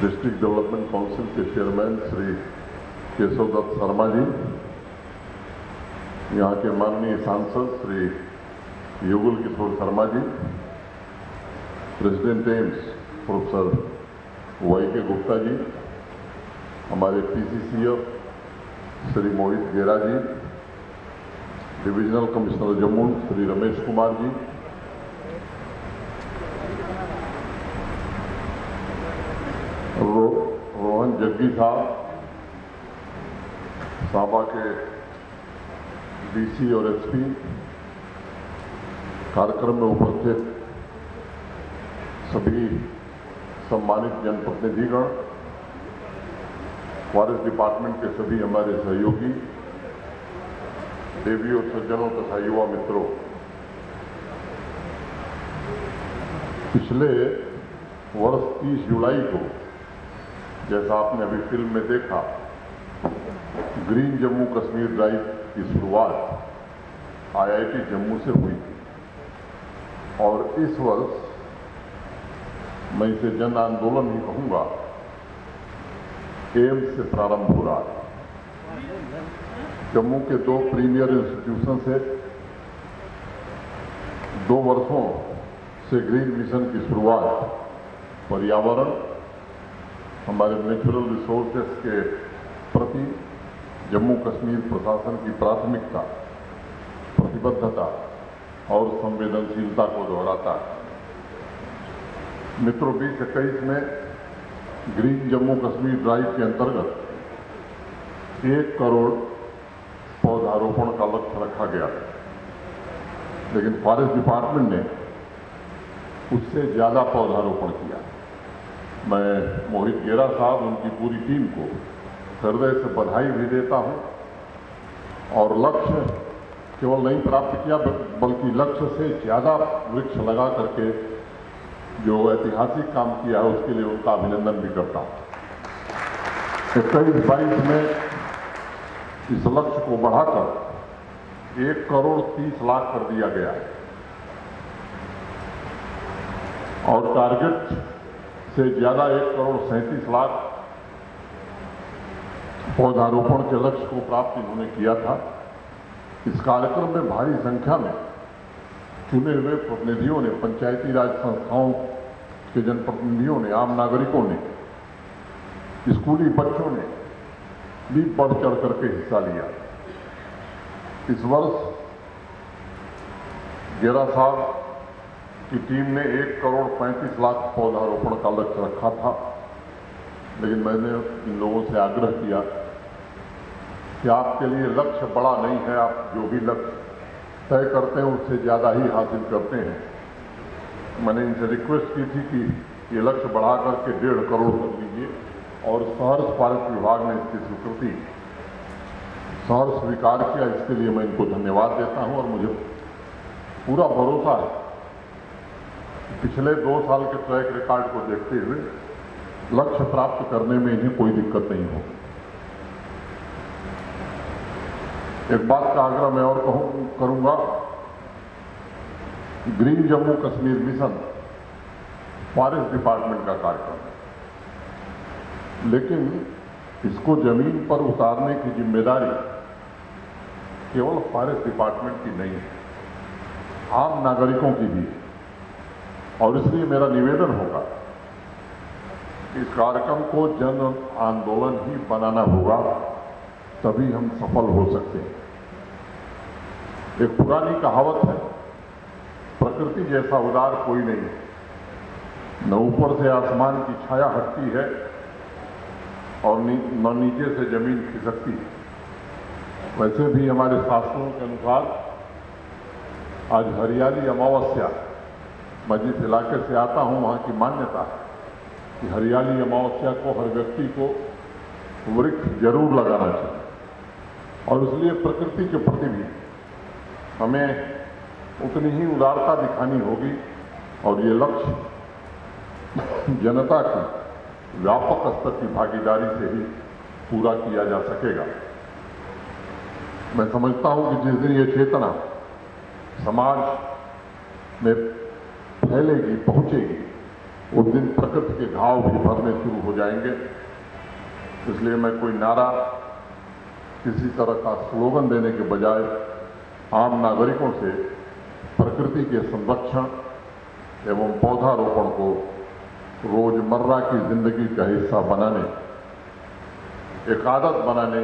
District development council के chairman Shri Keshav Dutt Sharma ji, यहाँ के माननीय सांसद Shri Yugal Kishore Sharma ji, president AIIMS professor Y के गुप्ता जी, हमारे पीसीसीएफ श्री मोहित गेरा जी, डिविजनल कमिश्नर जम्मू श्री रमेश कुमार जी, रोहन जग्गी साहब, साबा के डीसी और एसपी, कार्यक्रम में उपस्थित सभी सम्मानित जनप्रतिनिधिगण, फॉरेस्ट डिपार्टमेंट के सभी हमारे सहयोगी, देवी और सज्जनों तथा युवा मित्रों, पिछले वर्ष 30 जुलाई को, जैसा आपने अभी फिल्म में देखा, ग्रीन जम्मू कश्मीर ड्राइव की शुरुआत आईआईटी जम्मू से हुई थी और इस वर्ष मैं इसे जन आंदोलन ही कहूंगा, एम्स से प्रारंभ हो रहा है। जम्मू के 2 प्रीमियर इंस्टीट्यूशन से 2 वर्षों से ग्रीन मिशन की शुरुआत पर्यावरण, हमारे नेचुरल रिसोर्सेस के प्रति जम्मू कश्मीर प्रशासन की प्राथमिकता, प्रतिबद्धता और संवेदनशीलता को दोहराता है। मित्रों, 2021 में ग्रीन जम्मू कश्मीर ड्राइव के अंतर्गत 1 करोड़ पौधारोपण का लक्ष्य रखा गया, लेकिन फॉरेस्ट डिपार्टमेंट ने उससे ज्यादा पौधारोपण किया। मैं मोहित गेरा साहब, उनकी पूरी टीम को हृदय से बधाई भी देता हूं और लक्ष्य केवल नहीं प्राप्त किया बल्कि लक्ष्य से ज्यादा वृक्ष लगा करके जो ऐतिहासिक काम किया है उसके लिए उनका अभिनंदन भी करता हूं। 21-22 में इस लक्ष्य को बढ़ाकर 1 करोड़ 30 लाख कर दिया गया है और टारगेट से ज्यादा 1 करोड़ 37 लाख पौधारोपण के लक्ष्य को प्राप्त इन्होंने किया था। इस कार्यक्रम में भारी संख्या में चुने हुए प्रतिनिधियों ने, पंचायती राज संस्थाओं के जनप्रतिनिधियों ने, आम नागरिकों ने, स्कूली बच्चों ने भी बढ़ चढ़ करके हिस्सा लिया। इस वर्ष गेरा साहब की टीम ने 1 करोड़ 35 लाख पौधारोपण का लक्ष्य रखा था, लेकिन मैंने इन लोगों से आग्रह किया कि आपके लिए लक्ष्य बड़ा नहीं है, आप जो भी लक्ष्य तय करते हैं उससे ज़्यादा ही हासिल करते हैं। मैंने इनसे रिक्वेस्ट की थी कि ये लक्ष्य बढ़ा करके 1.5 करोड़ कर लीजिए और सहर्ष फॉरेस्ट विभाग ने इसकी स्वीकृति सहर्ष स्वीकार किया। इसके लिए मैं इनको धन्यवाद देता हूं और मुझे पूरा भरोसा है पिछले 2 साल के ट्रैक रिकॉर्ड को देखते हुए लक्ष्य प्राप्त करने में इन्हें कोई दिक्कत नहीं होगी। एक बात का आग्रह मैं और करूंगा, green Jammu Kashmir mission forest department का कार्यक्रम है, लेकिन इसको जमीन पर उतारने की जिम्मेदारी केवल फॉरेस्ट डिपार्टमेंट की नहीं है, आम नागरिकों की भी है। और इसलिए मेरा निवेदन होगा इस कार्यक्रम को जन आंदोलन ही बनाना होगा, तभी हम सफल हो सकते हैं। एक पुरानी कहावत है, प्रकृति जैसा उदार कोई नहीं है, न ऊपर से आसमान की छाया हटती है और न नीचे से जमीन खिसकती है। वैसे भी हमारे शास्त्रों के अनुसार आज हरियाली अमावस्या, मैं जिस इलाके से आता हूं वहां की मान्यता है कि हरियाली अमावस्या को हर व्यक्ति को वृक्ष जरूर लगाना चाहिए और इसलिए प्रकृति के प्रति भी हमें उतनी ही उदारता दिखानी होगी और ये लक्ष्य जनता की व्यापक स्तर की भागीदारी से ही पूरा किया जा सकेगा। मैं समझता हूं कि जिस दिन ये चेतना समाज में फैलेगी, पहुंचेगी, उस दिन प्रकृति के घाव भी भरने शुरू हो जाएंगे। इसलिए मैं कोई नारा, किसी तरह का स्लोगन देने के बजाय आम नागरिकों से प्रकृति के संरक्षण एवं पौधारोपण को रोजमर्रा की जिंदगी का हिस्सा बनाने, एक आदत बनाने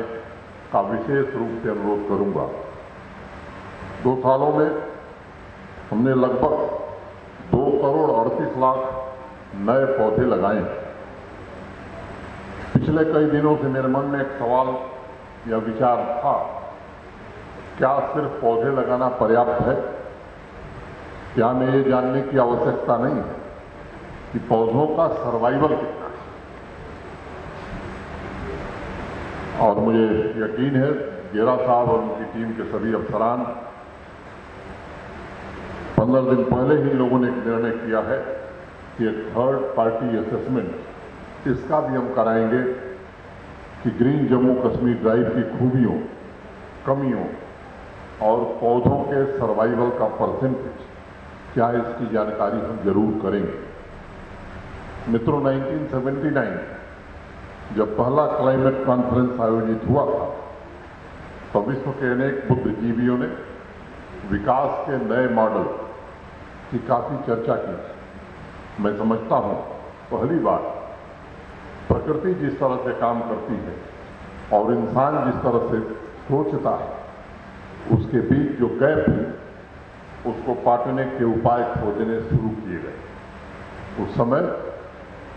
का विशेष रूप से अनुरोध करूंगा। 2 सालों में हमने लगभग 2 करोड़ 38 लाख नए पौधे लगाए। पिछले कई दिनों से मेरे मन में एक सवाल या विचार था, क्या सिर्फ पौधे लगाना पर्याप्त है? क्या हमें ये जानने की आवश्यकता नहीं है कि पौधों का सर्वाइवल कितना है? और मुझे यकीन है गेरा साहब और उनकी टीम के सभी अफसरान 15 दिन पहले ही लोगों ने एक निर्णय किया है कि एक थर्ड पार्टी असेसमेंट इसका भी हम कराएंगे कि ग्रीन जम्मू कश्मीर ड्राइव की खूबियों, कमियों और पौधों के सर्वाइवल का परसेंटेज क्या है, इसकी जानकारी हम जरूर करेंगे। मित्रों, 1979 जब पहला क्लाइमेट कॉन्फ्रेंस आयोजित हुआ था तो विश्व के अनेक बुद्धिजीवियों ने विकास के नए मॉडल की काफी चर्चा की। मैं समझता हूं पहली बार प्रकृति जिस तरह से काम करती है और इंसान जिस तरह से सोचता है, उसके बीच जो गैप है उसको पाटने के उपाय खोजने शुरू किए गए। उस समय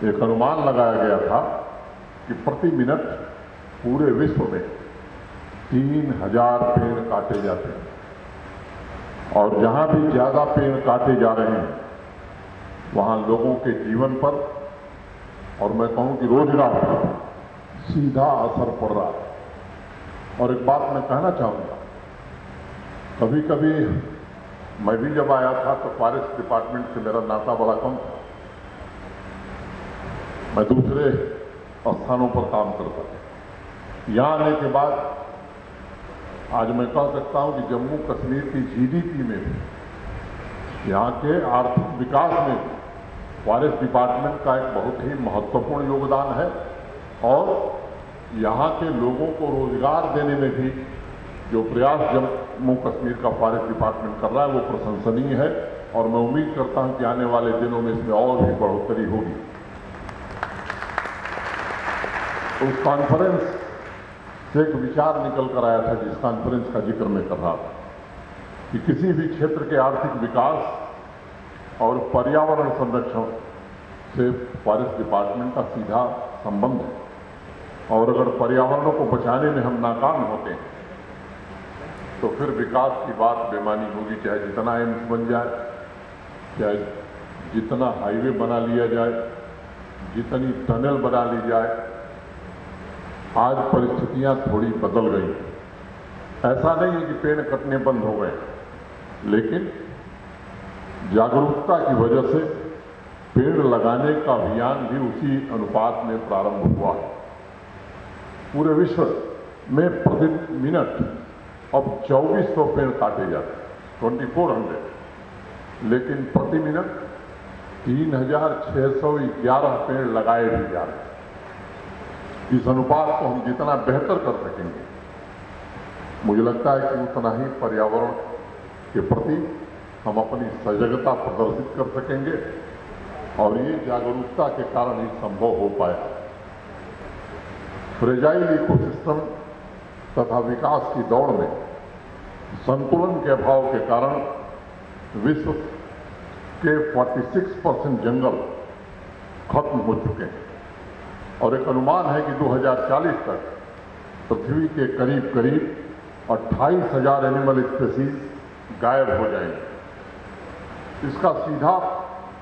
एक अनुमान लगाया गया था कि प्रति मिनट पूरे विश्व में 3000 पेड़ काटे जाते हैं, और जहां भी ज्यादा पेड़ काटे जा रहे हैं वहां लोगों के जीवन पर, और मैं कहूं कि रोजगार पर सीधा असर पड़ रहा है। और एक बात मैं कहना चाहूंगा, कभी कभी मैं भी जब आया था तो फॉरेस्ट डिपार्टमेंट से मेरा नाता बड़ा कम था, मैं दूसरे स्थानों पर काम करता था। यहां आने के बाद आज मैं कह सकता हूं कि जम्मू कश्मीर की जीडीपी में भी, यहां के आर्थिक विकास में भी फॉरेस्ट डिपार्टमेंट का एक बहुत ही महत्वपूर्ण योगदान है, और यहां के लोगों को रोजगार देने में भी जो प्रयास जम्मू कश्मीर का फॉरेस्ट डिपार्टमेंट कर रहा है वो प्रशंसनीय है। और मैं उम्मीद करता हूं कि आने वाले दिनों में इसमें और भी बढ़ोतरी होगी। उस कॉन्फ्रेंस से एक विचार निकल कर आया था, जिस कॉन्फ्रेंस का जिक्र मैं कर रहा था, कि किसी भी क्षेत्र के आर्थिक विकास और पर्यावरण संरक्षण से फॉरेस्ट डिपार्टमेंट का सीधा संबंध है। और अगर पर्यावरण को बचाने में हम नाकाम होते हैं तो फिर विकास की बात बेमानी होगी। चाहे जितना एम्स बन जाए, चाहे जितना हाईवे बना लिया जाए, जितनी टनल बना ली जाए, आज परिस्थितियां थोड़ी बदल गई। ऐसा नहीं है कि पेड़ कटने बंद हो गए, लेकिन जागरूकता की वजह से पेड़ लगाने का अभियान भी उसी अनुपात में प्रारंभ हुआ है। पूरे विश्व में प्रति मिनट अब 2400 पेड़ काटे जाते हैं, 2400, लेकिन प्रति मिनट 3611 पेड़ लगाए भी जा रहे हैं। इस अनुपात को हम जितना बेहतर कर सकेंगे, मुझे लगता है कि उतना ही पर्यावरण के प्रति हम अपनी सजगता प्रदर्शित कर सकेंगे, और ये जागरूकता के कारण ही संभव हो पाया। फ्रेजाइल इकोसिस्टम तथा विकास की दौड़ में संतुलन के अभाव के कारण विश्व के 46% जंगल खत्म हो चुके हैं, और एक अनुमान है कि 2040 तक पृथ्वी के करीब करीब 28,000 एनिमल स्पीसीज गायब हो जाएंगे। इसका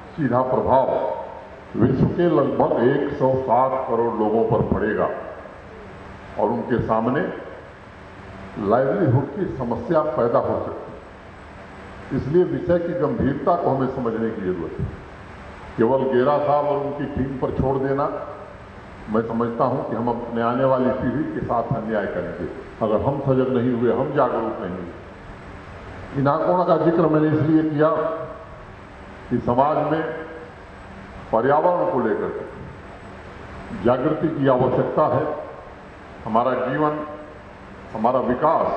सीधा प्रभाव विश्व के लगभग 107 करोड़ लोगों पर पड़ेगा, और उनके सामने लाइवलीहुड की समस्या पैदा हो सकती है। इसलिए विषय की गंभीरता को हमें समझने की जरूरत है। केवल गेरा साहब और उनकी टीम पर छोड़ देना, मैं समझता हूं कि हम अपने आने वाली पीढ़ी के साथ अन्याय करेंगे अगर हम सजग नहीं हुए, हम जागरूक नहीं हुए। इन आंकड़ों का जिक्र मैंने इसलिए किया कि समाज में पर्यावरण को लेकर के जागृति की आवश्यकता है। हमारा जीवन, हमारा विकास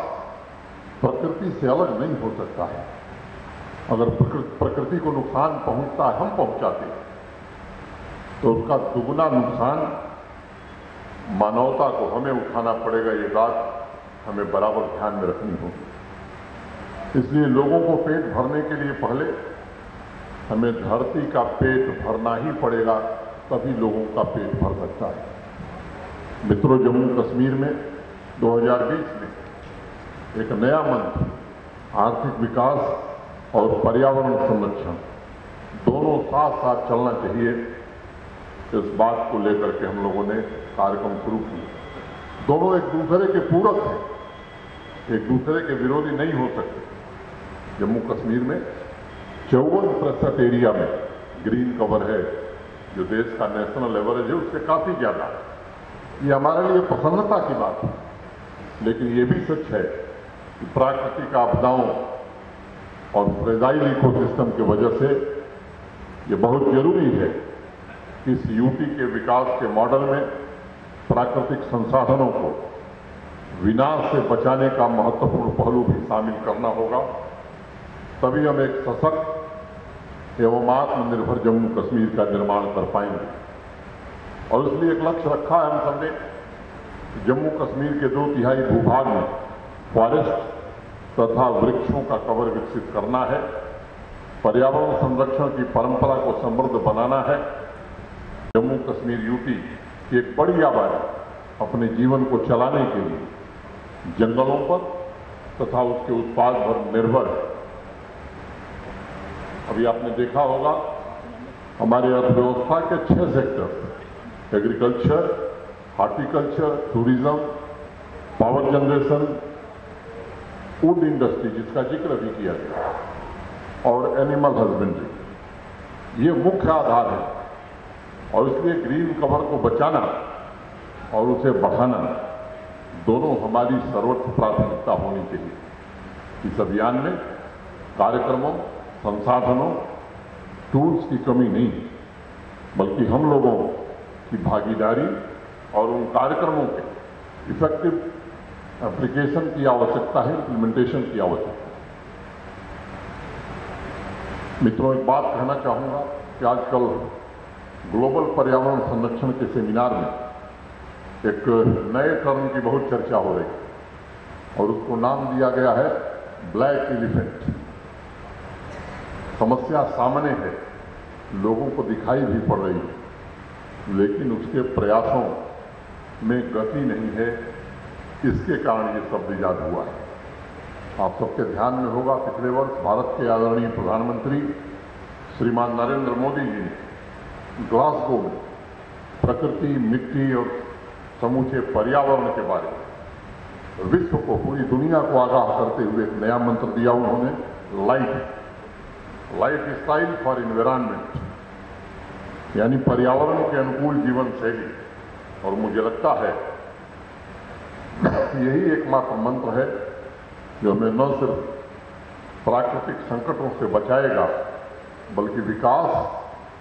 प्रकृति से अलग नहीं हो सकता है। अगर प्रकृति को नुकसान पहुंचता है, हम पहुंचाते हैं, तो उसका दुगना नुकसान मानवता को हमें उठाना पड़ेगा। ये बात हमें बराबर ध्यान में रखनी होगी। इसलिए लोगों को पेट भरने के लिए पहले हमें धरती का पेट भरना ही पड़ेगा, तभी लोगों का पेट भर सकता है। मित्रों, जम्मू कश्मीर में 2020 में एक नया मंत्र आर्थिक विकास और पर्यावरण संरक्षण दोनों साथ साथ चलना चाहिए, इस बात को लेकर के हम लोगों ने कार्यक्रम शुरू किया। दोनों एक दूसरे के पूरक हैं, एक दूसरे के विरोधी नहीं हो सकते। जम्मू कश्मीर में 54% एरिया में ग्रीन कवर है, जो देश का नेशनल एवरेज है उससे काफी ज्यादा है। ये हमारे लिए प्रसन्नता की बात है, लेकिन ये भी सच है कि प्राकृतिक आपदाओं और फ्रेजाइल इकोसिस्टम की वजह से ये बहुत जरूरी है कि इस यूटी के विकास के मॉडल में प्राकृतिक संसाधनों को विनाश से बचाने का महत्वपूर्ण पहलू भी शामिल करना होगा। तभी हम एक सशक्त एवं आत्मनिर्भर जम्मू कश्मीर का निर्माण कर पाएंगे। और इसलिए एक लक्ष्य रखा है हम सबने, जम्मू कश्मीर के 2/3 भूभाग में फॉरेस्ट तथा वृक्षों का कवर विकसित करना है, पर्यावरण संरक्षण की परंपरा को समृद्ध बनाना है। जम्मू कश्मीर यूटी की एक बड़ी आबादी अपने जीवन को चलाने के लिए जंगलों पर तथा उसके उत्पाद पर निर्भर है। अभी आपने देखा होगा हमारे अर्थव्यवस्था के 6 sector, agriculture, horticulture, tourism, power generation, food industry जिसका जिक्र भी किया गया, और एनिमल हस्बेंड्री, ये मुख्य आधार है। और इसलिए ग्रीन कवर को बचाना और उसे बढ़ाना दोनों हमारी सर्वोच्च प्राथमिकता होनी चाहिए। इस अभियान में कार्यक्रमों, संसाधनों, टूल्स की कमी नहीं, बल्कि हम लोगों की भागीदारी और उन कार्यक्रमों के इफेक्टिव एप्लीकेशन की आवश्यकता है, इम्प्लीमेंटेशन की आवश्यकता है। मित्रों, एक बात कहना चाहूंगा कि आजकल ग्लोबल पर्यावरण संरक्षण के सेमिनार में एक नए टर्म की बहुत चर्चा हो रही है और उसको नाम दिया गया है ब्लैक एलिफेंट। समस्या सामने है, लोगों को दिखाई भी पड़ रही है, लेकिन उसके प्रयासों में गति नहीं है। इसके कारण ये शब्द ईजाद हुआ है। आप सबके ध्यान में होगा, पिछले वर्ष भारत के आदरणीय प्रधानमंत्री श्रीमान नरेंद्र मोदी जी ने ग्लासगो में प्रकृति, मिट्टी और समूचे पर्यावरण के बारे में विश्व को, पूरी दुनिया को आगाह करते हुए एक नया मंत्र दिया उन्होंने, लाइफ स्टाइल फॉर एनवायरनमेंट, यानी पर्यावरण के अनुकूल जीवन शैली। और मुझे लगता है यही एकमात्र मंत्र है जो हमें न सिर्फ प्राकृतिक संकटों से बचाएगा, बल्कि विकास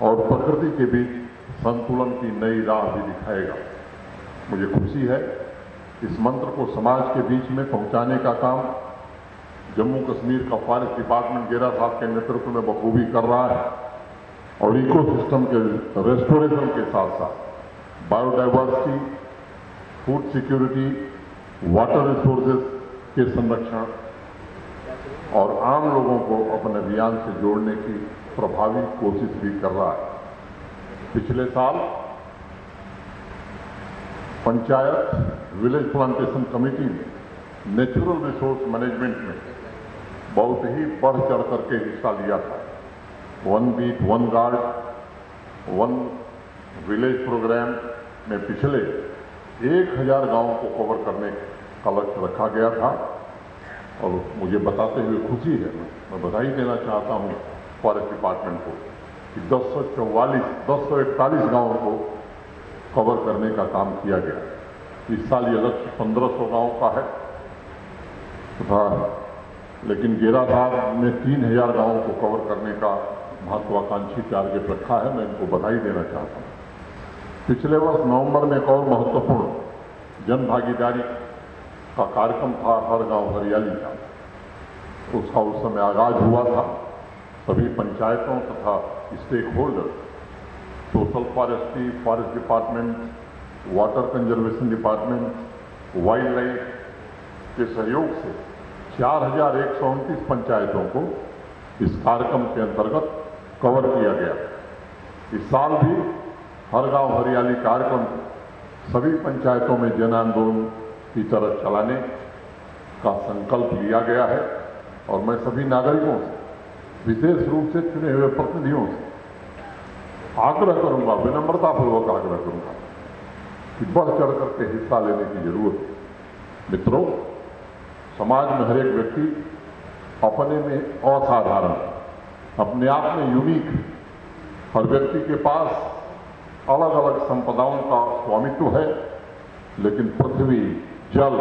और प्रकृति के बीच संतुलन की नई राह भी दिखाएगा। मुझे खुशी है इस मंत्र को समाज के बीच में पहुंचाने का काम जम्मू कश्मीर का फॉरेस्ट डिपार्टमेंट गेरा साहब के नेतृत्व में बखूबी कर रहा है। और इकोसिस्टम के रेस्टोरेशन के साथ साथ biodiversity, food security, water resources के संरक्षण और आम लोगों को अपने अभियान से जोड़ने की प्रभावी कोशिश भी कर रहा है। पिछले साल पंचायत विलेज प्लांटेशन कमेटी ने नेचुरल रिसोर्स मैनेजमेंट में बहुत ही बढ़ चढ़ करके हिस्सा लिया था। 1 बीट 1 गार्ड 1 विलेज प्रोग्राम में पिछले 1000 गांवों को कवर करने का लक्ष्य रखा गया था। और मुझे बताते हुए खुशी है, मैं बधाई देना चाहता हूं फॉरेस्ट डिपार्टमेंट को कि 1041 गांवों को कवर करने का काम किया गया। इस साल ये लक्ष्य 1500 गांवों का है तथा लेकिन गेरा साहब में 3000 गांवों को कवर करने का महत्वाकांक्षी टारगेट रखा है, मैं इनको बधाई देना चाहता हूँ। पिछले वर्ष नवंबर में एक और महत्वपूर्ण जन भागीदारी का कार्यक्रम था, हर गांव हरियाली का। उसका उस समय आगाज हुआ था। सभी पंचायतों तथा stakeholder, social forestry, forest department, water conservation department, wildlife के सहयोग से 4129 पंचायतों को इस कार्यक्रम के अंतर्गत कवर किया गया। इस साल भी हर गांव हरियाली कार्यक्रम सभी पंचायतों में जन आंदोलन की तरह चलाने का संकल्प लिया गया है और मैं सभी नागरिकों से, विशेष रूप से चुने हुए प्रतिनिधियों से आग्रह करूंगा, विनम्रतापूर्वक आग्रह करूंगा कि बढ़ चढ़ करके हिस्सा लेने की जरूरत है। मित्रों, समाज में हर एक व्यक्ति अपने में असाधारण, अपने आप में यूनिक है। हर व्यक्ति के पास अलग अलग संपदाओं का स्वामित्व है, लेकिन पृथ्वी, जल,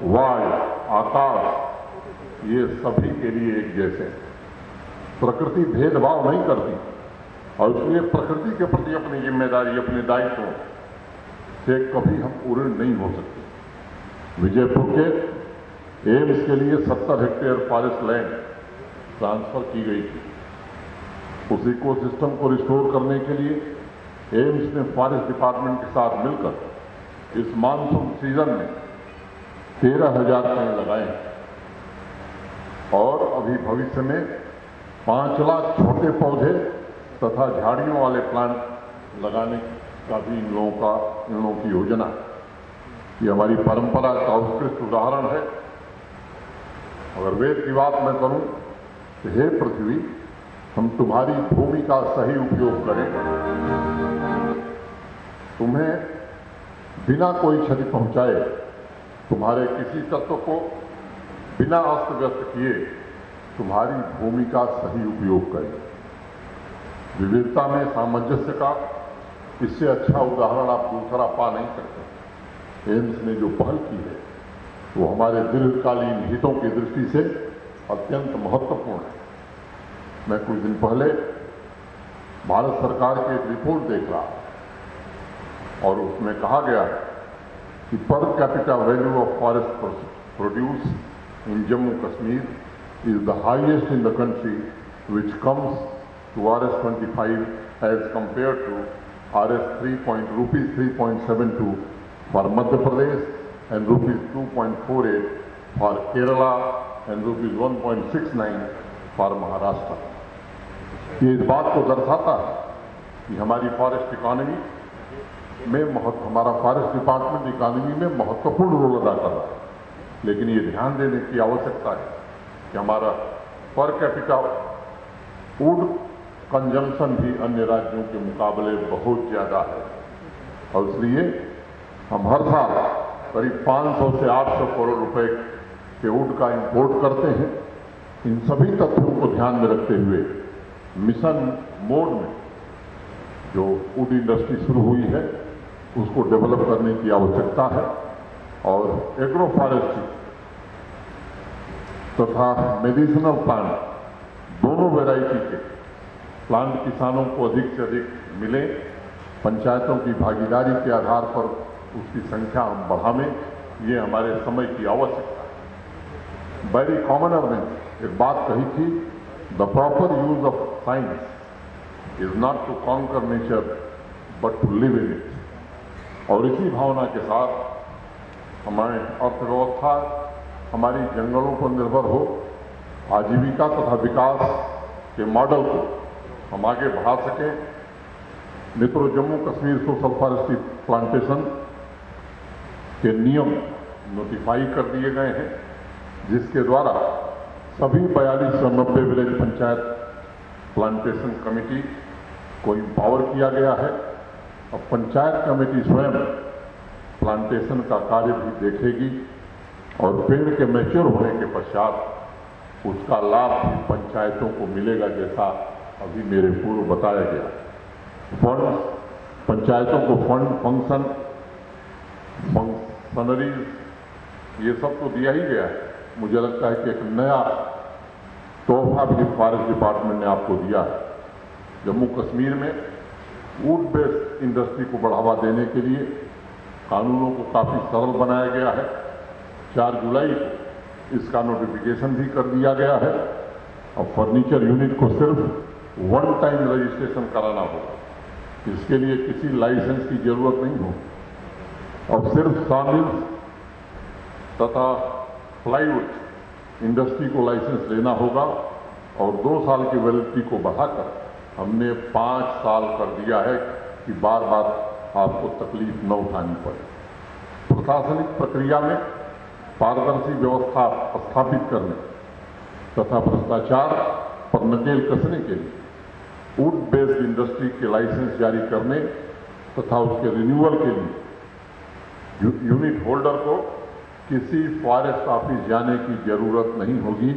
वायु, आकाश ये सभी के लिए एक जैसे हैं। प्रकृति भेदभाव नहीं करती और इसलिए प्रकृति के प्रति अपनी जिम्मेदारी, अपने दायित्वों से कभी हम उऋण नहीं हो सकते। विजयपुर के एम्स के लिए 70 हेक्टेयर फॉरेस्ट लैंड ट्रांसफर की गई थी। उस इकोसिस्टम को रिस्टोर करने के लिए एम्स ने फॉरेस्ट डिपार्टमेंट के साथ मिलकर इस मानसून सीजन में 13,000 पेड़ लगाए और अभी भविष्य में 5 लाख छोटे पौधे तथा झाड़ियों वाले प्लांट लगाने का भी इन लोगों की योजना है। ये हमारी परंपरा का उत्कृष्ट उदाहरण है। अगर वेद की बात मैं करूं तो हे पृथ्वी, हम तुम्हारी भूमि का सही उपयोग करें, तुम्हें बिना कोई क्षति पहुंचाए, तुम्हारे किसी तत्व को बिना अस्त व्यस्त किए तुम्हारी भूमि का सही उपयोग करें। विविधता में सामंजस्य का इससे अच्छा उदाहरण आप दूसरा पा नहीं सकते। एम्स ने जो पहल की है वो हमारे दीर्घकालीन हितों की दृष्टि से अत्यंत महत्वपूर्ण है। मैं कुछ दिन पहले भारत सरकार की एक रिपोर्ट देख रहा और उसमें कहा गया है कि per capita value of forest produce in Jammu Kashmir is the highest in the country, which comes to RS25 as compare to ₹3.72 for Madhya Pradesh and ₹2.48 for Kerala and ₹1.69 for Maharashtra। ये इस बात को दर्शाता है कि हमारी फॉरेस्ट इकोनॉमी में हमारा फॉरेस्ट डिपार्टमेंट इकोनॉमी में महत्वपूर्ण रोल अदा कर रहा है। लेकिन ये ध्यान देने की आवश्यकता है कि हमारा पर कैपिटा वुड कंजम्पशन भी अन्य राज्यों के मुकाबले बहुत ज़्यादा है और इसलिए हम हर साल करीब 500 से 800 करोड़ रुपए के वुड का इंपोर्ट करते हैं। इन सभी तथ्यों को ध्यान में रखते हुए मिशन मोड में जो वुड इंडस्ट्री शुरू हुई है उसको डेवलप करने की आवश्यकता है और एग्रो फॉरेस्ट्री तथा मेडिसिनल प्लांट दोनों वैरायटी के प्लांट किसानों को अधिक से अधिक मिले। पंचायतों की भागीदारी के आधार पर उसकी संख्या हम बढ़ावें, ये हमारे समय की आवश्यकता है। बैरी कॉमनर ने एक बात कही थी, the proper use of science is not to conquer nature but to live in it. और इसी भावना के साथ हमारी अर्थव्यवस्था हमारी जंगलों पर निर्भर हो, आजीविका तथा विकास के मॉडल को हम आगे बढ़ा सकें। मित्रों, Jammu Kashmir social forestry plantation के नियम नोटिफाई कर दिए गए हैं, जिसके द्वारा सभी 42 और 90 विलेज पंचायत प्लांटेशन कमेटी को इम्पावर किया गया है। अब पंचायत कमेटी स्वयं प्लांटेशन का कार्य भी देखेगी और पेड़ के मैच्योर होने के पश्चात उसका लाभ भी पंचायतों को मिलेगा, जैसा अभी मेरे पूर्व बताया गया। फंड, पंचायतों को फंड, फंक्शनरीज ये सब तो दिया ही गया है। मुझे लगता है कि एक नया तोहफा भी फॉरेस्ट डिपार्टमेंट ने आपको दिया है। जम्मू कश्मीर में वुड बेस्ड इंडस्ट्री को बढ़ावा देने के लिए कानूनों को काफ़ी सरल बनाया गया है। 4 जुलाई को इसका नोटिफिकेशन भी कर दिया गया है। अब फर्नीचर यूनिट को सिर्फ वन टाइम रजिस्ट्रेशन कराना होगा। इसके लिए किसी लाइसेंस की जरूरत नहीं होगी। अब सिर्फ सामिल्स तथा प्लाईवुड इंडस्ट्री को लाइसेंस लेना होगा और 2 साल की वैलिडिटी को बढ़ाकर हमने 5 साल कर दिया है कि बार बार आपको तकलीफ न उठानी पड़े। प्रशासनिक प्रक्रिया में पारदर्शी व्यवस्था स्थापित करने तथा भ्रष्टाचार पर नकेल कसने के लिए वुड बेस्ड इंडस्ट्री के लाइसेंस जारी करने तथा उसके रिन्यूअल के लिए यूनिट होल्डर को किसी फॉरेस्ट ऑफिस जाने की जरूरत नहीं होगी।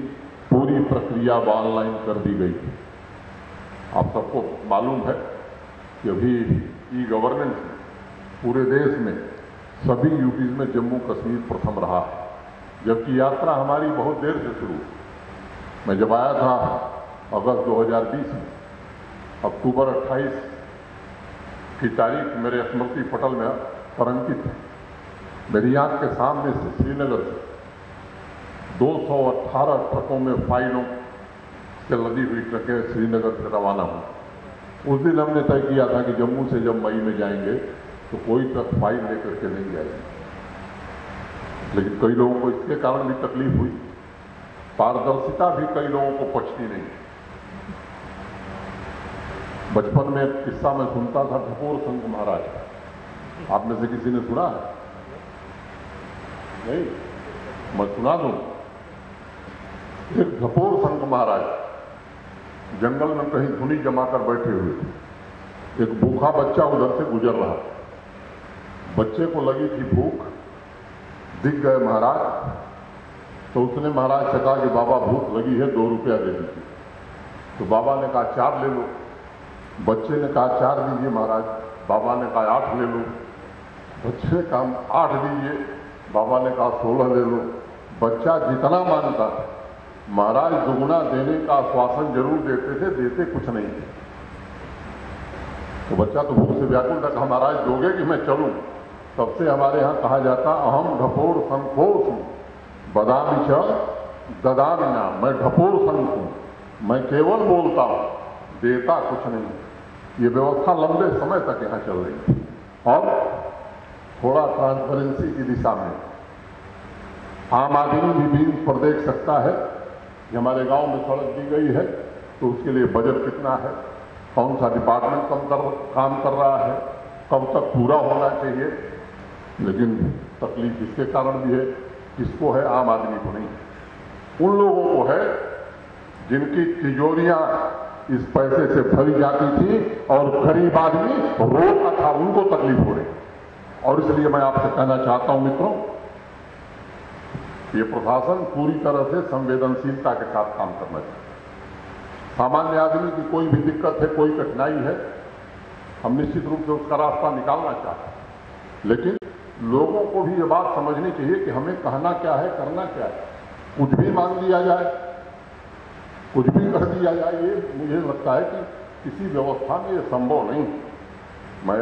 पूरी प्रक्रिया ऑनलाइन कर दी गई है। आप सबको मालूम है कि अभी ई गवर्नेंस में पूरे देश में सभी यूटीज में जम्मू कश्मीर प्रथम रहा है, जबकि यात्रा हमारी बहुत देर से शुरू हुई। मैं जब आया था अगस्त 2020 में, अक्टूबर 28 की तारीख मेरे स्मृति पटल में अंकित है। मेरी आंख के सामने से श्रीनगर से 218 ट्रकों में फाइलों से लदी हुई ट्रकें श्रीनगर से रवाना हुई। उस दिन हमने तय किया था कि जम्मू से जब मई में जाएंगे तो कोई ट्रक फाइल लेकर के नहीं जाएगी, लेकिन कई लोगों को इसके कारण भी तकलीफ हुई। पारदर्शिता भी कई लोगों को पचती नहीं। बचपन में एक किस्सा मैं सुनता था, ढपोर संघ महाराज। आप में से किसी ने सुना है? नहीं, मैं सुना दूं। एक ढपोर संघ महाराज जंगल में कहीं धुनी जमाकर बैठे हुए थे। एक भूखा बच्चा उधर से गुजर रहा। बच्चे को लगी थी भूख, दिख गए महाराज, तो उसने महाराज से कहा कि बाबा भूख लगी है, 2 रुपया दे दीजिए। तो बाबा ने कहा 4 ले लो। बच्चे ने कहा 4 दीजिए महाराज। बाबा ने कहा 8 ले लो। बच्चे ने कहा 8 दीजिए। बाबा ने कहा 16 ले लो। बच्चा जितना मांगता महाराज दुगुना देने का आश्वासन जरूर देते थे, देते कुछ नहीं थे। तो बच्चा तो भूख से व्याकुल था, कहा महाराज दोगे कि मैं चलूं? तब से हमारे यहाँ कहा जाता, अहम ढपोर संकोच हूं, बदामी च ददामी ना। मैं ढपोर संघ हूं, मैं केवल बोलता हूं, देता कुछ नहीं। ये व्यवस्था लंबे समय तक यहाँ चल रही थी। और थोड़ा ट्रांसपेरेंसी की दिशा में आम आदमी भी बीच पर देख सकता है कि हमारे गांव में सड़क दी गई है तो उसके लिए बजट कितना है, कौन सा डिपार्टमेंट काम कर रहा है, कब तक पूरा होना चाहिए। लेकिन तकलीफ इसके कारण भी है, किसको है? आम आदमी को नहीं। उन लोगों को है जिनकी तिजोरियां इस पैसे से भरी जाती थी और गरीब आदमी रोता था, उनको तकलीफ हो रही। और इसलिए मैं आपसे कहना चाहता हूं मित्रों, ये प्रशासन पूरी तरह से संवेदनशीलता के साथ काम करना चाहिए। सामान्य आदमी की कोई भी दिक्कत है, कोई कठिनाई है, हम निश्चित रूप से उसका रास्ता निकालना चाहते हैं। लेकिन लोगों को भी ये बात समझनी चाहिए कि हमें कहना क्या है, करना क्या है। कुछ भी मांग लिया जाए, कुछ भी कर दिया जाए, ये मुझे लगता है कि किसी व्यवस्था में ये संभव नहीं। मैं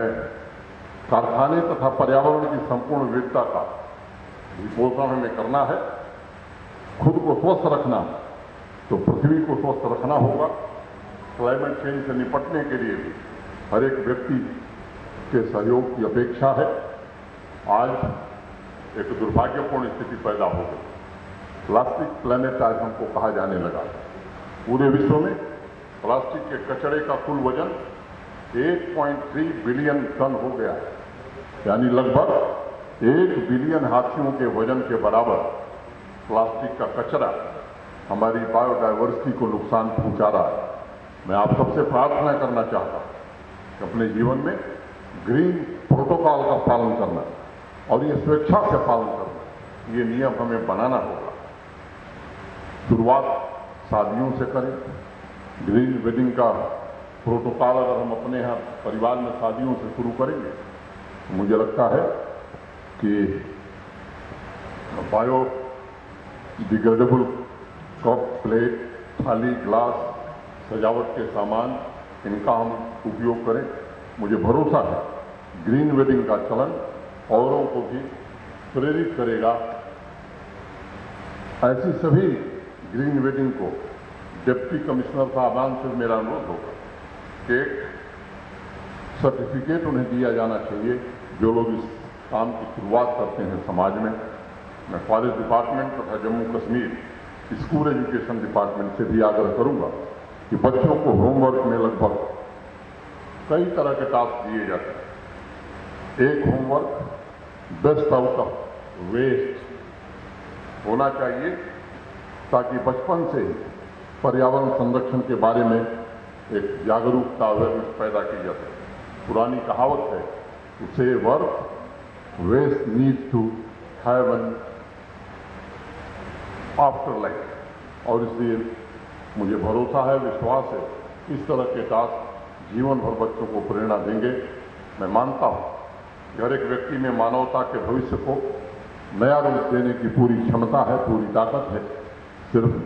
कारखाने तथा पर्यावरण की संपूर्ण विविधता का पोषण हमें करना है। खुद को स्वस्थ रखना, तो पृथ्वी को स्वस्थ रखना होगा। क्लाइमेट चेंज से निपटने के लिए भी हर एक व्यक्ति के सहयोग की अपेक्षा है। आज एक दुर्भाग्यपूर्ण स्थिति पैदा हो गई। प्लास्टिक प्लेनेट आज हमको कहा जाने लगा। पूरे विश्व में प्लास्टिक के कचरे का कुल वजन 1.3 बिलियन टन हो गया है, यानी लगभग 1 बिलियन हाथियों के वजन के बराबर प्लास्टिक का कचरा हमारी बायोडायवर्सिटी को नुकसान पहुंचा रहा है। मैं आप सबसे प्रार्थना करना चाहता हूं कि अपने जीवन में ग्रीन प्रोटोकॉल का पालन करना और ये स्वेच्छा से पालन करना, ये नियम हमें बनाना होगा। शुरुआत शादियों से करें। ग्रीन वेडिंग का प्रोटोकॉल अगर हम अपने यहाँ परिवार में शादियों से शुरू करेंगे तो मुझे लगता है कि बायो डिग्रेडेबल कप, प्लेट, थाली, ग्लास, सजावट के सामान इनका हम उपयोग करें। मुझे भरोसा है ग्रीन वेडिंग का चलन औरों को भी प्रेरित करेगा। ऐसी सभी ग्रीन वेडिंग को डिप्टी कमिश्नर साहबान से मेरा अनुरोध होगा कि एक सर्टिफिकेट उन्हें दिया जाना चाहिए जो लोग इस काम की शुरुआत करते हैं समाज में। मैं फॉरेस्ट डिपार्टमेंट तथा Jammu Kashmir school education department से भी आग्रह करूंगा कि बच्चों को होमवर्क में लगभग कई तरह के टास्क दिए जाते हैं। एक homework best out of waste होना चाहिए ताकि बचपन से ही पर्यावरण संरक्षण के बारे में एक जागरूकता अवेयरनेस पैदा की जा सके। पुरानी कहावत है to save earth waste need to have an afterlife. और इसलिए मुझे भरोसा है, विश्वास है, इस तरह के टास्क जीवन भर बच्चों को प्रेरणा देंगे। मैं मानता हूं कि हर एक व्यक्ति में मानवता के भविष्य को नया रूप देने की पूरी क्षमता है, पूरी ताकत है। सिर्फ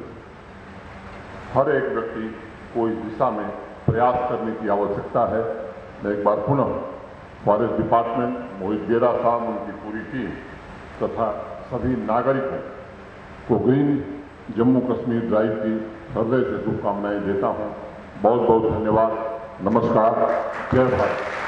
हर एक व्यक्ति को इस दिशा में प्रयास करने की आवश्यकता है। मैं एक बार पुनः फॉरेस्ट डिपार्टमेंट, मोहित गेरा साहब, उनकी पूरी टीम तथा सभी नागरिकों को ग्रीन जम्मू कश्मीर ड्राइव की हृदय से शुभकामनाएं देता हूं। बहुत बहुत धन्यवाद। नमस्कार। जय भारत।